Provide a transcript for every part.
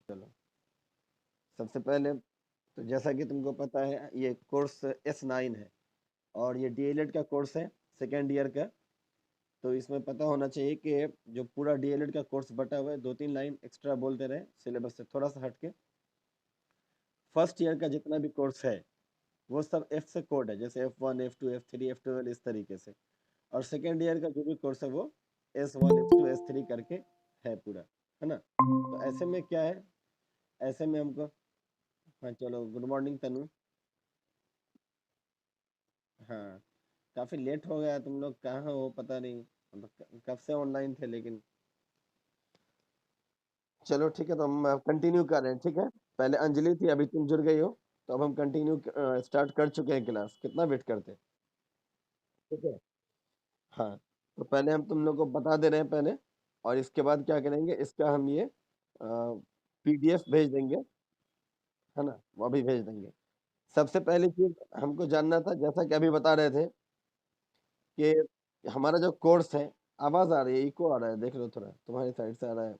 चलो, सबसे पहले तो जैसा कि तुमको पता है ये कोर्स S9 है और ये DLED का कोर्स है सेकेंड ईयर का। तो इसमें पता होना चाहिए कि जो पूरा DLED का कोर्स बटा हुआ है, 2-3 लाइन एक्स्ट्रा बोल दे रहे हैं सिलेबस से थोड़ा सा हटके। फर्स्ट ईयर का जितना भी कोर्स है वो सब F से कोड है, जैसे F1 F2 F3 F12 इस तरीके से। और सेकेंड ईयर का जो भी कोर्स है वो S1 S2 S3 करके है पूरा, है ना। तो ऐसे में क्या है, ऐसे में हमको, हाँ चलो, गुड मॉर्निंग तनु। हाँ, काफी लेट हो गया, तुम लोग कहाँ हो पता नहीं, मतलब कब से ऑनलाइन थे लेकिन। चलो ठीक है, तो हम कंटिन्यू कर रहे हैं, ठीक है। पहले अंजलि थी, अभी तुम जुड़ गई हो, तो अब हम कंटिन्यू स्टार्ट कर चुके हैं क्लास, कितना वेट करते हैं, ठीक है। हाँ, तो पहले हम तुम लोग को बता दे रहे हैं पहले, और इसके बाद क्या करेंगे, इसका हम ये PDF भेज देंगे, है ना, वो अभी भेज देंगे। सबसे पहली चीज हमको जानना था, जैसा कि अभी बता रहे थे कि हमारा जो कोर्स है, आवाज आ रही है, इको आ रहा है, देख लो थोड़ा तुम्हारी साइड से आ रहा है।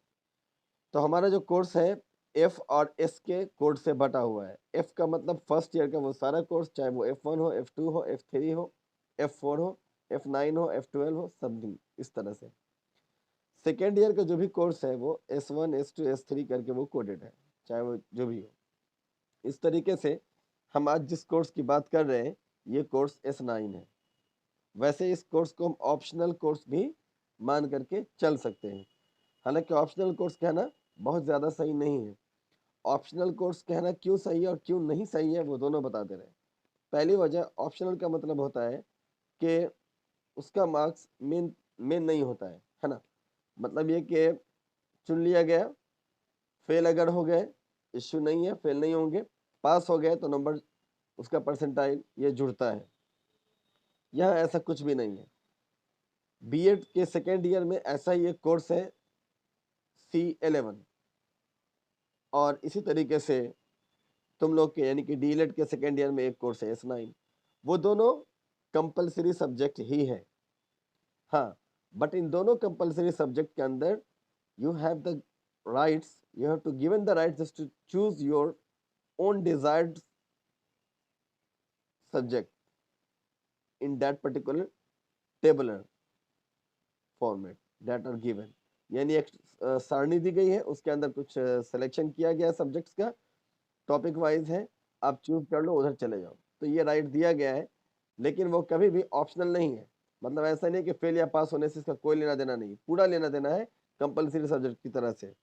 तो हमारा जो कोर्स है F और S के कोड से बटा हुआ है। F का मतलब फर्स्ट ईयर का वो सारा कोर्स, चाहे वो F1 हो, F2 हो, F3 हो, F4 हो, F9 हो, F12 हो, समथिंग इस तरह से। सेकेंड ईयर का जो भी कोर्स है वो S1 S2 S3 करके वो कोडेड है, चाहे वो जो भी हो। इस तरीके से हम आज जिस कोर्स की बात कर रहे हैं ये कोर्स S9 है। वैसे इस कोर्स को हम ऑप्शनल कोर्स भी मान करके चल सकते हैं। हालांकि ऑप्शनल कोर्स कहना बहुत ज़्यादा सही नहीं है। ऑप्शनल कोर्स कहना क्यों सही है और क्यों नहीं सही है वो दोनों बता दे रहे हैं। पहली वजह, ऑप्शनल का मतलब होता है कि उसका मार्क्स मेन मेन नहीं होता है ना। मतलब ये कि चुन लिया गया, फेल अगर हो गए इश्यू नहीं है, फेल नहीं होंगे, पास हो गए तो नंबर उसका परसेंटाइल ये जुड़ता है। यहाँ ऐसा कुछ भी नहीं है। B.Ed के सेकेंड ईयर में ऐसा ही एक कोर्स है C11, और इसी तरीके से तुम लोग के यानी कि D.Led के सेकेंड ईयर में एक कोर्स है S9। वो दोनों कंपलसरी सब्जेक्ट ही है। हाँ, बट इन दोनों कंपलसरी सब्जेक्ट के अंदर you have the rights, you have to given the rights to choose your own desired subject in that particular tabular format that are given। यानी एक सारणी दी गई है, उसके अंदर कुछ सिलेक्शन किया गया सब्जेक्ट्स का, टॉपिक वाइज है, आप चूज कर लो, उधर चले जाओ। तो ये राइट दिया गया है, लेकिन वो कभी भी ऑप्शनल नहीं है। मतलब ऐसा नहीं कि फेल या पास होने से इसका कोई लेना देना नहीं, पूरा लेना देना है कंपलसरी सब्जेक्ट की तरह से।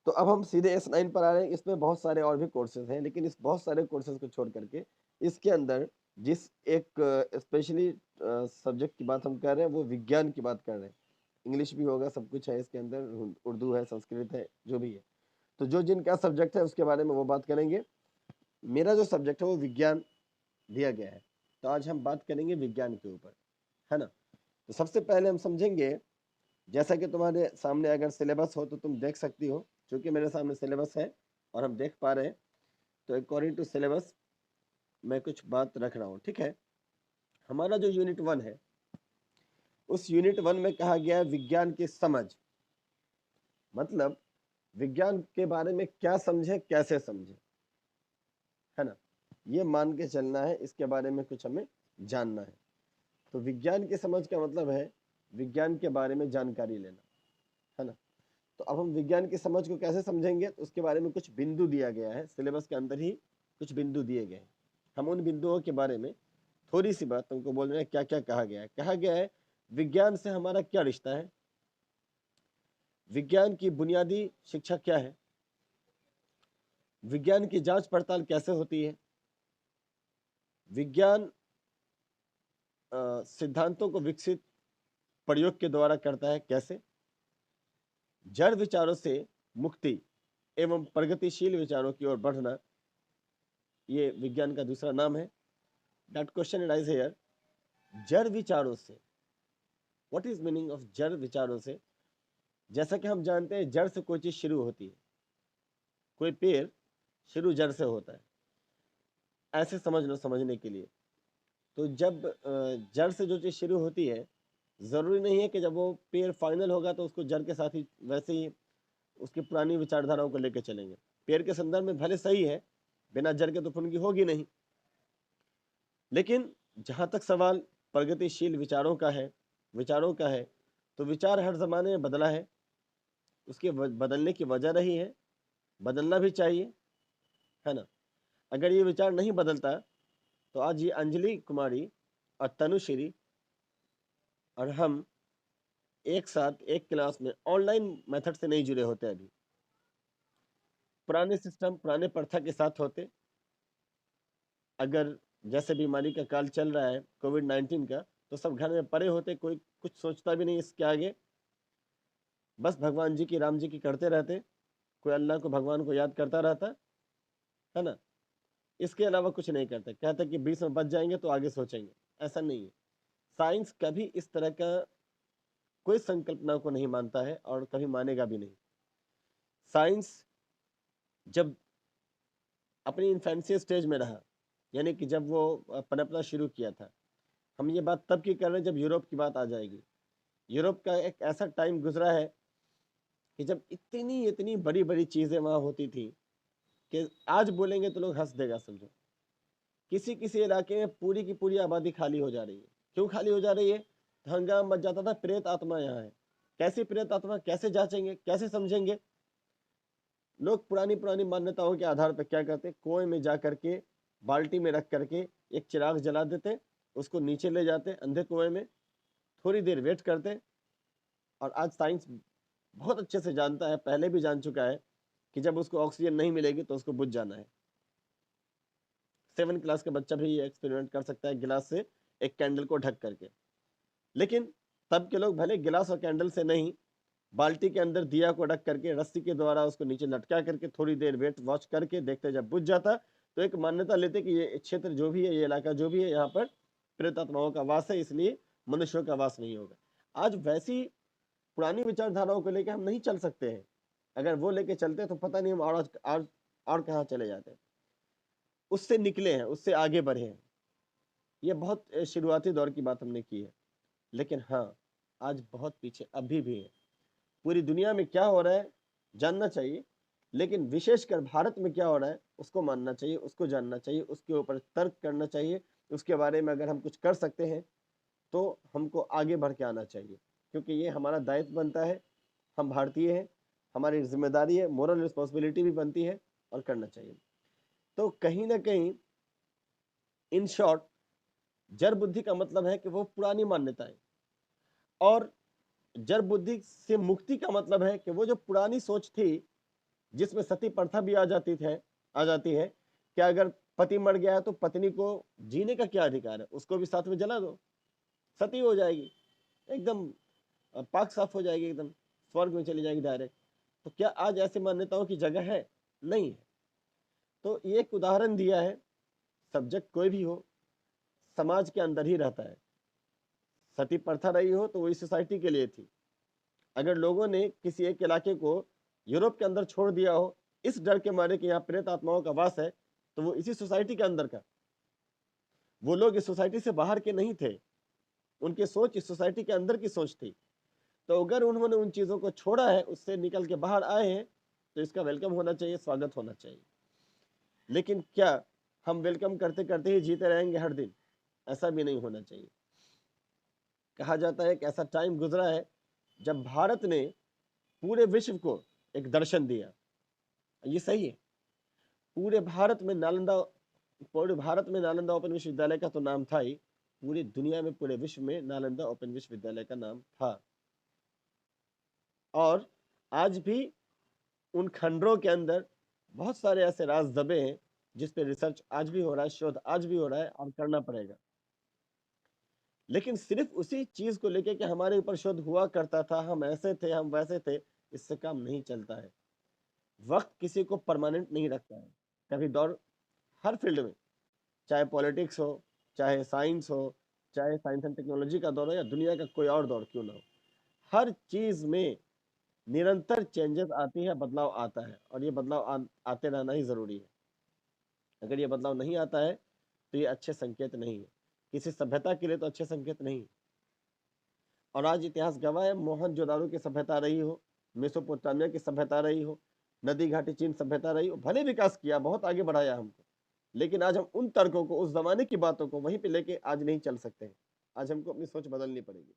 तो अब हम सीधे S9 पर आ रहे हैं। इसमें बहुत सारे और भी कोर्सेज हैं, लेकिन इस बहुत सारे कोर्सेज को छोड़ करके इसके अंदर जिस एक स्पेशली सब्जेक्ट की बात हम कर रहे हैं वो विज्ञान की बात कर रहे हैं। इंग्लिश भी होगा, सब कुछ है इसके अंदर, उर्दू है, संस्कृत है, जो भी है। तो जो जिनका सब्जेक्ट है उसके बारे में वो बात करेंगे। मेरा जो सब्जेक्ट है वो विज्ञान दिया गया है, तो आज हम बात करेंगे विज्ञान के ऊपर, है ना। तो सबसे पहले हम समझेंगे, जैसा कि तुम्हारे सामने अगर सिलेबस हो तो तुम देख सकती हो, क्योंकि मेरे सामने सिलेबस है और हम देख पा रहे हैं। तो अकॉर्डिंग टू सिलेबस मैं कुछ बात रख रहा हूँ, ठीक है। हमारा जो यूनिट 1 है, उस यूनिट 1 में कहा गया है विज्ञान की समझ। मतलब विज्ञान के बारे में क्या समझे, कैसे समझे, है ना, ये मान के चलना है, इसके बारे में कुछ हमें जानना है। तो विज्ञान की समझ का मतलब है विज्ञान के बारे में जानकारी लेना, है ना। तो अब हम विज्ञान की समझ को कैसे समझेंगे, तो उसके बारे में कुछ बिंदु दिया गया है, सिलेबस के अंदर ही कुछ बिंदु दिए गए हैं। हम उन बिंदुओं के बारे में थोड़ी सी बात तुमको बोल रहे हैं। क्या क्या कहा गया है, कहा गया है विज्ञान से हमारा क्या रिश्ता है, विज्ञान की बुनियादी शिक्षा क्या है, विज्ञान की जांच पड़ताल कैसे होती है, विज्ञान सिद्धांतों को विकसित प्रयोग के द्वारा करता है कैसे, जड़ विचारों से मुक्ति एवं प्रगतिशील विचारों की ओर बढ़ना, ये विज्ञान का दूसरा नाम है। दैट क्वेश्चन राइज हियर, जड़ विचारों से, व्हाट इज मीनिंग ऑफ जड़ विचारों से। जैसा कि हम जानते हैं जड़ से कोई चीज शुरू होती है, कोई पेड़ शुरू जड़ से होता है, ऐसे समझ लो समझने के लिए। तो जब जड़ से जो चीज शुरू होती है, जरूरी नहीं है कि जब वो पेड़ फाइनल होगा तो उसको जड़ के साथ ही वैसे ही उसकी पुरानी विचारधाराओं को लेकर चलेंगे। पेड़ के संदर्भ में भले सही है, बिना जड़ के तो फुनगी होगी नहीं, लेकिन जहां तक सवाल प्रगतिशील विचारों का है, तो विचार हर जमाने में बदला है, उसके बदलने की वजह रही है, बदलना भी चाहिए, है ना। अगर ये विचार नहीं बदलता तो आज ये अंजलि कुमारी और तनुश्री और हम एक साथ एक क्लास में ऑनलाइन मेथड से नहीं जुड़े होते। अभी पुराने सिस्टम, पुराने प्रथा के साथ होते। अगर जैसे बीमारी का काल चल रहा है कोविड-19 का, तो सब घर में पड़े होते, कोई कुछ सोचता भी नहीं इसके आगे, बस भगवान जी की, राम जी की करते रहते, कोई अल्लाह को, भगवान को याद करता रहता, है ना। इसके अलावा कुछ नहीं करते, कहते कि 20 में बच जाएंगे तो आगे सोचेंगे। ऐसा नहीं है। साइंस कभी इस तरह का कोई संकल्पना को नहीं मानता है और कभी मानेगा भी नहीं। साइंस जब अपनी इन्फेंसी स्टेज में रहा, यानी कि जब वो पनपना शुरू किया था, हम ये बात तब की कर रहे हैं जब यूरोप की बात आ जाएगी। यूरोप का एक ऐसा टाइम गुजरा है कि जब इतनी इतनी बड़ी बड़ी चीजें वहां होती थी कि आज बोलेंगे तो लोग हंस देगा, समझो। किसी किसी इलाके में पूरी की पूरी आबादी खाली हो जा रही है। क्यों खाली हो जा रही है? तो हंगामा मच जाता था, प्रेत आत्मा यहाँ है। कैसी प्रेत आत्मा, कैसे जांचेंगे, कैसे समझेंगे? लोग पुरानी पुरानी मान्यताओं के आधार पर क्या करते, कुएं में जा करके बाल्टी में रख करके एक चिराग जला देते, उसको नीचे ले जाते अंधे कुएं में, थोड़ी देर वेट करते। और आज साइंस बहुत अच्छे से जानता है, पहले भी जान चुका है कि जब उसको ऑक्सीजन नहीं मिलेगी तो उसको बुझ जाना है। 7 क्लास का बच्चा भी ये एक्सपेरिमेंट कर सकता है, गिलास से एक कैंडल को ढक करके। लेकिन तब के लोग भले गिलास और कैंडल से नहीं, बाल्टी के अंदर दिया को रख करके रस्सी के द्वारा उसको नीचे लटका करके थोड़ी देर वेट वॉच करके देखते, जब बुझ जाता तो एक मान्यता लेते कि ये क्षेत्र जो भी है, ये इलाका जो भी है, यहाँ पर प्रेत आत्माओं का वास है, इसलिए मनुष्यों का वास नहीं होगा। आज वैसी पुरानी विचारधाराओं को लेकर हम नहीं चल सकते हैं। अगर वो लेके चलते तो पता नहीं हम और कहाँ चले जाते। उससे निकले हैं, उससे आगे बढ़े हैं। ये बहुत शुरुआती दौर की बात हमने की है, लेकिन हाँ, आज बहुत पीछे अभी भी है। पूरी दुनिया में क्या हो रहा है जानना चाहिए, लेकिन विशेषकर भारत में क्या हो रहा है उसको मानना चाहिए, उसको जानना चाहिए, उसके ऊपर तर्क करना चाहिए। उसके बारे में अगर हम कुछ कर सकते हैं तो हमको आगे बढ़ के आना चाहिए, क्योंकि ये हमारा दायित्व बनता है। हम भारतीय हैं, हमारी जिम्मेदारी है, मोरल रिस्पॉन्सिबिलिटी भी बनती है और करना चाहिए। तो कहीं ना कहीं इन शॉर्ट, जड़ बुद्धि का मतलब है कि वो पुरानी मान्यताएं, और जड़ बुद्धि से मुक्ति का मतलब है कि वो जो पुरानी सोच थी जिसमें सती प्रथा भी आ जाती है कि अगर पति मर गया है तो पत्नी को जीने का क्या अधिकार है, उसको भी साथ में जला दो, सती हो जाएगी, एकदम पाक साफ हो जाएगी, एकदम स्वर्ग में चली जाएगी डायरेक्ट। तो क्या आज ऐसी मान्यताओं की जगह है? नहीं है। तो ये एक उदाहरण दिया है। सब्जेक्ट कोई भी हो, समाज के अंदर ही रहता है। सती प्रथा रही हो तो वही सोसाइटी के लिए थी। अगर लोगों ने किसी एक इलाके को यूरोप के अंदर छोड़ दिया हो इस डर के मारे कि यहाँ प्रेत आत्माओं का वास है, तो वो इसी सोसाइटी के अंदर का, वो लोग इस सोसाइटी से बाहर के नहीं थे, उनकी सोच इस सोसाइटी के अंदर की सोच थी। तो अगर उन्होंने उन चीजों को छोड़ा है, उससे निकल के बाहर आए हैं, तो इसका वेलकम होना चाहिए, स्वागत होना चाहिए। लेकिन क्या हम वेलकम करते करते ही जीते रहेंगे हर दिन? ऐसा भी नहीं होना चाहिए। कहा जाता है कि ऐसा टाइम गुजरा है जब भारत ने पूरे विश्व को एक दर्शन दिया। ये सही है। पूरे भारत में नालंदा ओपन विश्वविद्यालय का तो नाम था ही, पूरी दुनिया में, पूरे विश्व में नालंदा ओपन विश्वविद्यालय का नाम था। और आज भी उन खंडरों के अंदर बहुत सारे ऐसे राज दबे हैं जिस पे रिसर्च आज भी हो रहा है, शोध आज भी हो रहा है और करना पड़ेगा। लेकिन सिर्फ उसी चीज को लेके कि हमारे ऊपर शोध हुआ करता था, हम ऐसे थे, हम वैसे थे, इससे काम नहीं चलता है। वक्त किसी को परमानेंट नहीं रखता है। कभी दौर, हर फील्ड में, चाहे पॉलिटिक्स हो, चाहे साइंस हो, चाहे साइंस एंड टेक्नोलॉजी का दौर हो, या दुनिया का कोई और दौर क्यों ना हो, हर चीज में निरंतर चेंजेस आती है, बदलाव आता है, और ये बदलाव आते रहना ही जरूरी है। अगर ये बदलाव नहीं आता है तो ये अच्छे संकेत नहीं है, किसी सभ्यता के लिए तो अच्छे संकेत नहीं है। और आज इतिहास गवाह है, मोहनजोदाड़ो की सभ्यता रही हो, मेसोपोटामिया की सभ्यता रही हो, नदी घाटी चीन सभ्यता रही हो, भले विकास किया, बहुत आगे बढ़ाया हमको, लेकिन आज हम उन तर्कों को, उस जमाने की बातों को वहीं पे लेके आज नहीं चल सकते हैं। आज हमको अपनी सोच बदलनी पड़ेगी।